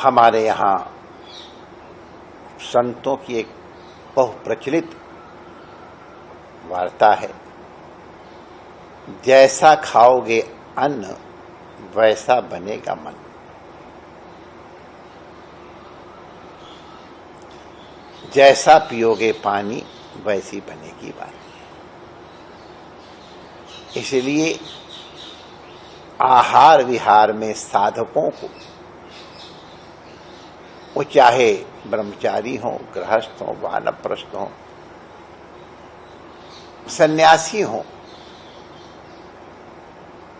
हमारे यहाँ संतों की एक बहुप्रचलित वार्ता है, जैसा खाओगे अन्न वैसा बनेगा मन। जैसा पियोगे पानी वैसी बनेगी वाणी। इसलिए आहार विहार में साधकों को, वो चाहे ब्रह्मचारी हो, गृहस्थ हो, वानप्रस्थ हो, सन्यासी हो,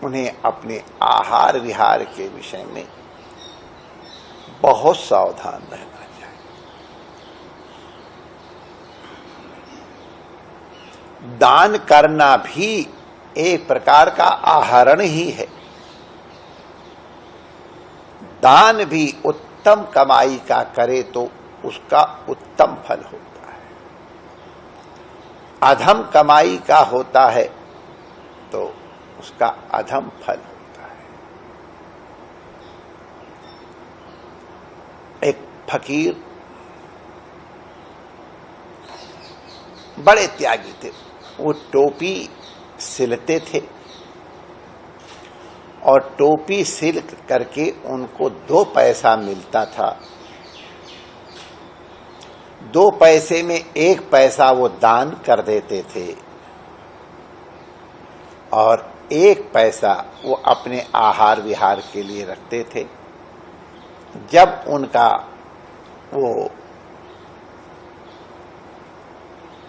उन्हें अपने आहार विहार के विषय में बहुत सावधान रहना चाहिए। दान करना भी एक प्रकार का आहरण ही है। दान भी उत्तम कमाई का करे तो उसका उत्तम फल होता है। अधम कमाई का होता है तो उसका अधम फल होता है। एक फकीर बड़े त्यागी थे। वो टोपी सिलते थे और टोपी सिल करके उनको 2 पैसा मिलता था। 2 पैसे में 1 पैसा वो दान कर देते थे और 1 पैसा वो अपने आहार विहार के लिए रखते थे। जब उनका वो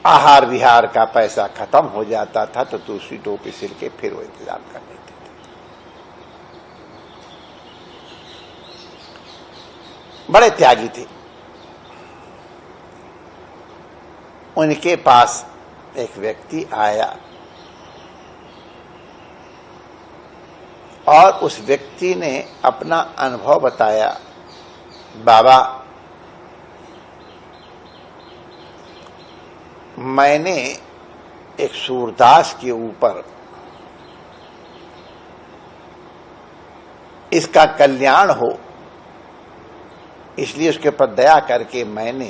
आहार विहार का पैसा खत्म हो जाता था तो दूसरी टोपी सिल के फिर वो इंतजाम कर लेते थे। बड़े त्यागी थे। उनके पास एक व्यक्ति आया और उस व्यक्ति ने अपना अनुभव बताया। बाबा, मैंने एक सूरदास के ऊपर इसका कल्याण हो इसलिए उसके ऊपर दया करके मैंने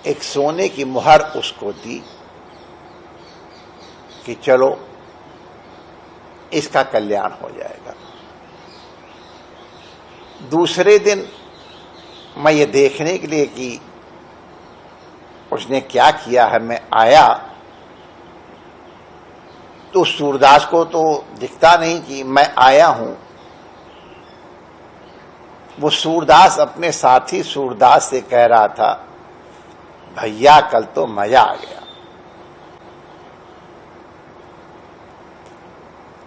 एक सोने की मुहर उसको दी कि चलो इसका कल्याण हो जाएगा। दूसरे दिन मैं ये देखने के लिए कि उसने क्या किया है, मैं आया तो सूरदास को तो दिखता नहीं कि मैं आया हूं। वो सूरदास अपने साथी सूरदास से कह रहा था, भैया कल तो मजा आ गया।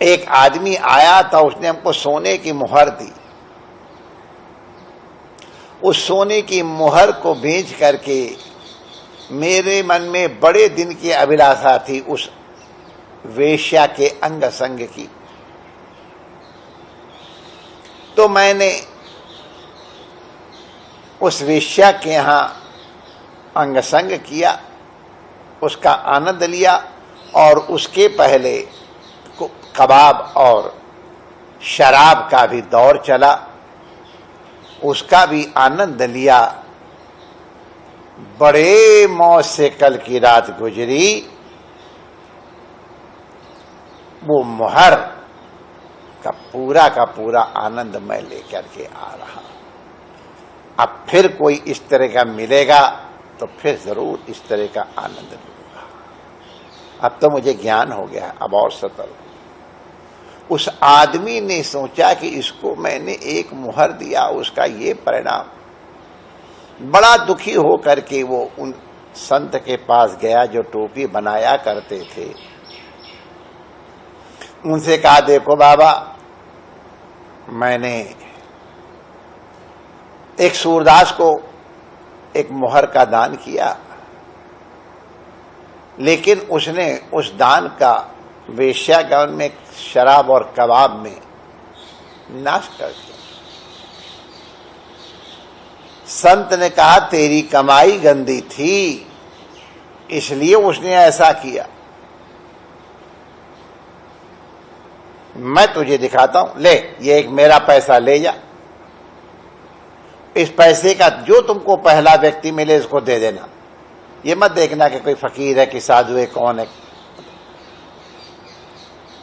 एक आदमी आया था, उसने हमको सोने की मुहर दी। उस सोने की मुहर को बेच करके मेरे मन में बड़े दिन की अभिलाषा थी उस वेश्या के अंग संग की। तो मैंने उस वेश्या के यहां अंग संग किया, उसका आनंद लिया और उसके पहले कबाब और शराब का भी दौर चला, उसका भी आनंद लिया। बड़े मौज से कल की रात गुजरी। वो मुहर का पूरा आनंद मैं लेकर के आ रहा। अब फिर कोई इस तरह का मिलेगा तो फिर जरूर इस तरह का आनंद लूंगा। अब तो मुझे ज्ञान हो गया, अब और सतर्क। उस आदमी ने सोचा कि इसको मैंने एक मुहर दिया, उसका ये परिणाम। बड़ा दुखी हो करके वो उन संत के पास गया जो टोपी बनाया करते थे। उनसे कहा, देखो बाबा, मैंने एक सूरदास को एक मुहर का दान किया, लेकिन उसने उस दान का वेश्यागमन में, शराब और कबाब में नाश कर दिया। संत ने कहा, तेरी कमाई गंदी थी इसलिए उसने ऐसा किया। मैं तुझे दिखाता हूं, ले ये एक मेरा पैसा ले जा। इस पैसे का जो तुमको पहला व्यक्ति मिले इसको दे देना, ये मत देखना कि कोई फकीर है कि साधु है कौन है।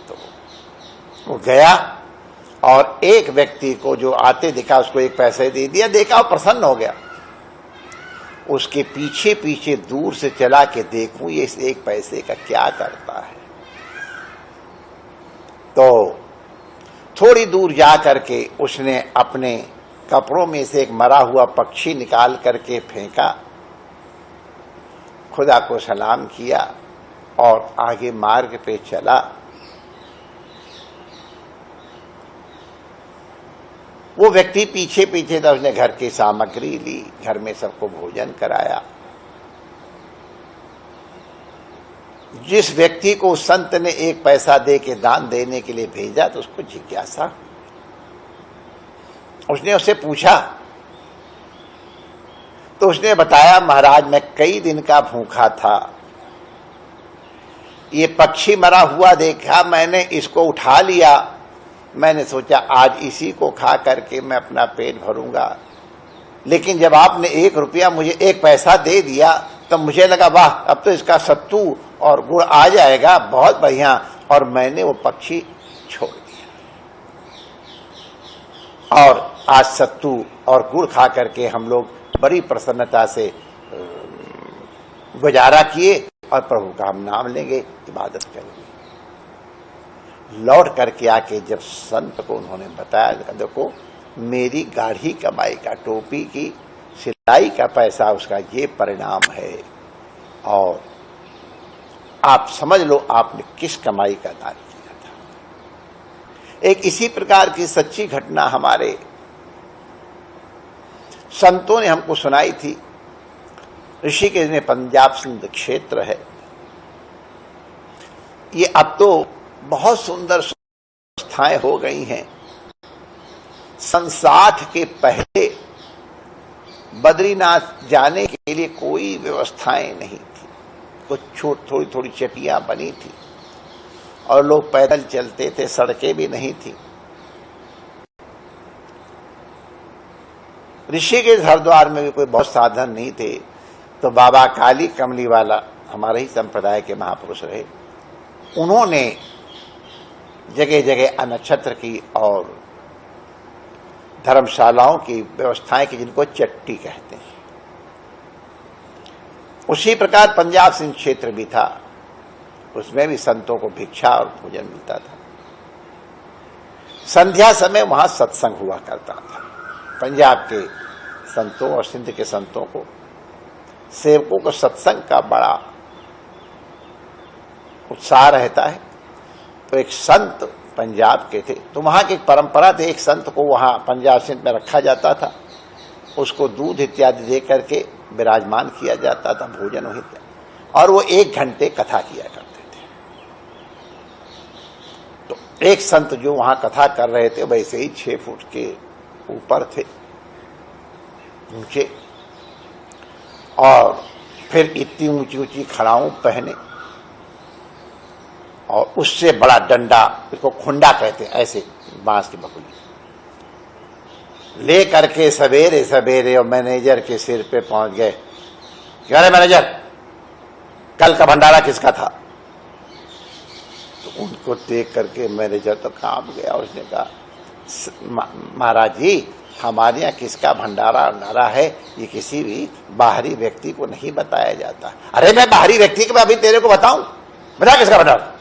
तो वो गया और एक व्यक्ति को जो आते दिखा उसको एक पैसे दे दिया, देखा और प्रसन्न हो गया। उसके पीछे पीछे दूर से चला के देखूं ये इस एक पैसे का क्या करता है। तो थोड़ी दूर जा करके उसने अपने कपड़ों में से एक मरा हुआ पक्षी निकाल करके फेंका, खुदा को सलाम किया और आगे मार्ग पे चला। वो व्यक्ति पीछे पीछे था, उसने घर की सामग्री ली, घर में सबको भोजन कराया। जिस व्यक्ति को संत ने एक पैसा दे के दान देने के लिए भेजा तो उसको जिज्ञासा, उसने उससे पूछा तो उसने बताया, महाराज मैं कई दिन का भूखा था, ये पक्षी मरा हुआ देखा, मैंने इसको उठा लिया, मैंने सोचा आज इसी को खा करके मैं अपना पेट भरूंगा, लेकिन जब आपने 1 रुपया मुझे 1 पैसा दे दिया तब मुझे लगा वाह अब तो इसका सत्तू और गुड़ आ जाएगा, बहुत बढ़िया, और मैंने वो पक्षी छोड़ दिया और आज सत्तू और गुड़ खा करके हम लोग बड़ी प्रसन्नता से गुजारा किए और प्रभु का हम नाम लेंगे, इबादत करेंगे। लौट करके आके जब संत को उन्होंने बताया, देखो मेरी गाढ़ी कमाई का, टोपी की सिलाई का पैसा उसका ये परिणाम है, और आप समझ लो आपने किस कमाई का दान किया था। एक इसी प्रकार की सच्ची घटना हमारे संतों ने हमको सुनाई थी। ऋषिकेश में पंजाब सिंध क्षेत्र है, ये अब तो बहुत सुंदर व्यवस्थाएं हो गई हैं। सन 60 के पहले बद्रीनाथ जाने के लिए कोई व्यवस्थाएं नहीं थी, कुछ थोड़ी थोड़ी चटियां बनी थी और लोग पैदल चलते थे, सड़कें भी नहीं थी। ऋषिकेश हरिद्वार में भी कोई बहुत साधन नहीं थे, तो बाबा काली कमली वाला हमारे ही संप्रदाय के महापुरुष रहे, उन्होंने जगह जगह नक्षत्र की और धर्मशालाओं की व्यवस्थाएं की, जिनको चट्टी कहते हैं। उसी प्रकार पंजाब सिंध क्षेत्र भी था, उसमें भी संतों को भिक्षा और भोजन मिलता था। संध्या समय वहां सत्संग हुआ करता था। पंजाब के संतों और सिंध के संतों को, सेवकों को सत्संग का बड़ा उत्साह रहता है। तो एक संत पंजाब के थे, तो वहां की एक परंपरा थी, एक संत को वहां पंजाब सिंध में रखा जाता था, उसको दूध इत्यादि दे करके विराजमान किया जाता था, भोजन वही, और वो 1 घंटे कथा किया करते थे। तो एक संत जो वहां कथा कर रहे थे वैसे ही 6 फुट के ऊपर थे, ऊंचे, और फिर इतनी ऊंची ऊंची खड़ाऊं पहने, और उससे बड़ा डंडा, इसको खुंडा कहते हैं, ऐसे बांस की बकुली ले करके सवेरे सवेरे और मैनेजर के सिर पे पहुंच गए। क्या रे मैनेजर, कल का भंडारा किसका था? तो उनको देख करके मैनेजर तो कांप गया। उसने कहा महाराज जी, हमारे यहाँ किसका भंडारा है ये किसी भी बाहरी व्यक्ति को नहीं बताया जाता। अरे मैं बाहरी व्यक्ति के अभी तेरे को बताऊं, बता किसका भंडारा।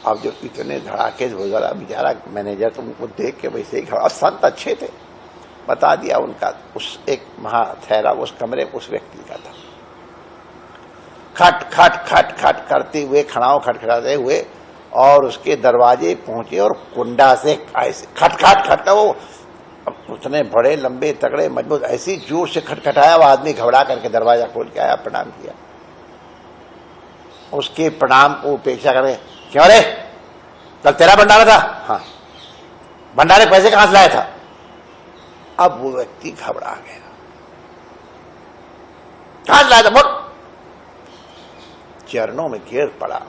अब जो इतने धड़ाके गुजरा, बेचारा मैनेजर तो उनको देख के वैसे ही खड़ा, संत अच्छे थे, बता दिया उनका। उस एक वहां ठहरा उस कमरे उस व्यक्ति का था। खट खट खट खट करते हुए, खड़ाओं खटखटाते हुए और उसके दरवाजे पहुंचे और कुंडा से ऐसे खट खट खट, वो उतने बड़े लंबे तगड़े मजबूत, ऐसी जोर से खटखटाया, वो आदमी घबरा करके दरवाजा खोल के आया, प्रणाम किया। उसके प्रणाम को उपेक्षा करके, क्यों रे कल तेरा भंडारा था? हाँ। भंडारे पैसे कहां से लाया था? अब वो व्यक्ति घबरा गया, कहां से लाया था बोल? चरणों में गिर पड़ा।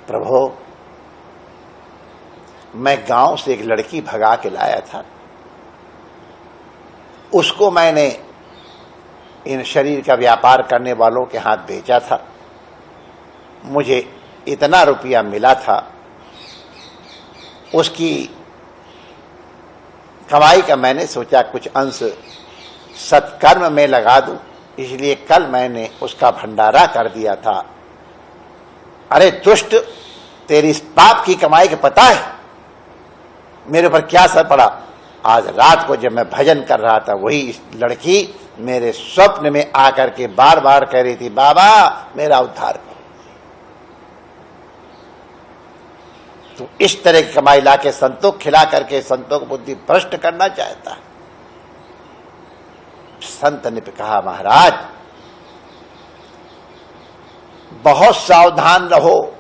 प्रभु मैं गांव से एक लड़की भगा के लाया था, उसको मैंने इन शरीर का व्यापार करने वालों के हाथ बेचा था। मुझे इतना रुपया मिला था, उसकी कमाई का मैंने सोचा कुछ अंश सत्कर्म में लगा दूं, इसलिए कल मैंने उसका भंडारा कर दिया था। अरे दुष्ट, तेरी इस पाप की कमाई के पता है मेरे पर क्या असर पड़ा? आज रात को जब मैं भजन कर रहा था, वही इस लड़की मेरे स्वप्न में आकर के बार बार कह रही थी, बाबा मेरा उद्धार करो। तो इस तरह की कमाई लाके संतों को खिला करके संतों को बुद्धि भ्रष्ट करना चाहता है। संत ने कहा, महाराज बहुत सावधान रहो,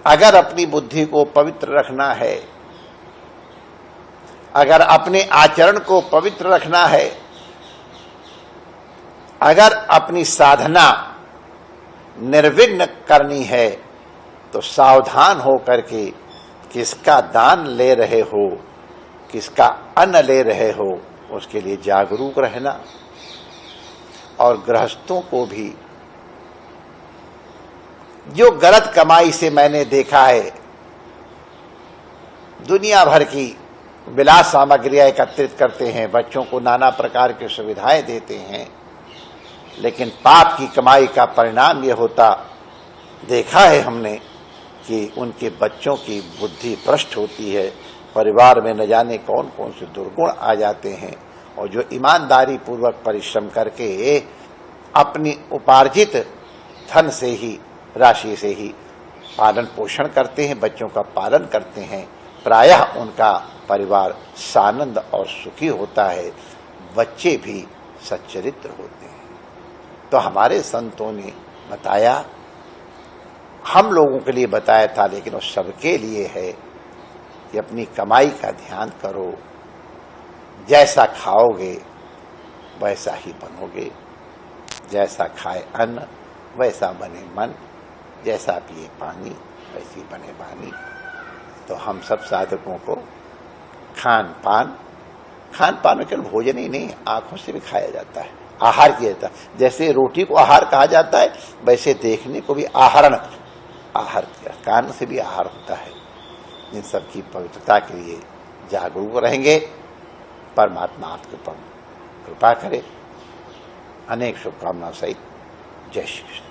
अगर अपनी बुद्धि को पवित्र रखना है, अगर अपने आचरण को पवित्र रखना है, अगर अपनी साधना निर्विघ्न करनी है, तो सावधान हो करके किसका दान ले रहे हो, किसका अन्न ले रहे हो, उसके लिए जागरूक रहना। और गृहस्थों को भी, जो गलत कमाई से मैंने देखा है, दुनिया भर की विलास सामग्रियां एकत्रित करते हैं, बच्चों को नाना प्रकार की सुविधाएं देते हैं, लेकिन पाप की कमाई का परिणाम यह होता, देखा है हमने कि उनके बच्चों की बुद्धि भ्रष्ट होती है, परिवार में न जाने कौन कौन से दुर्गुण आ जाते हैं। और जो ईमानदारी पूर्वक परिश्रम करके अपनी उपार्जित धन से ही, राशि से ही पालन पोषण करते हैं, बच्चों का पालन करते हैं, प्रायः उनका परिवार सानंद और सुखी होता है, बच्चे भी सच्चरित्र होते हैं। तो हमारे संतों ने बताया, हम लोगों के लिए बताया था, लेकिन वो सबके लिए है कि अपनी कमाई का ध्यान करो, जैसा खाओगे वैसा ही बनोगे, जैसा खाए अन्न वैसा बने मन, जैसा पिए पानी वैसी बने वाणी। तो हम सब साधकों को खान पान में केवल भोजन ही नहीं, आंखों से भी खाया जाता है, आहार किया जाता है। जैसे रोटी को आहार कहा जाता है, वैसे देखने को भी आहार किया, कान से भी आहार होता है। इन सब की पवित्रता के लिए जागरूक रहेंगे। परमात्मा आपके ऊपर कृपा करे। अनेक शुभकामनाओं सहित जय श्री कृष्ण।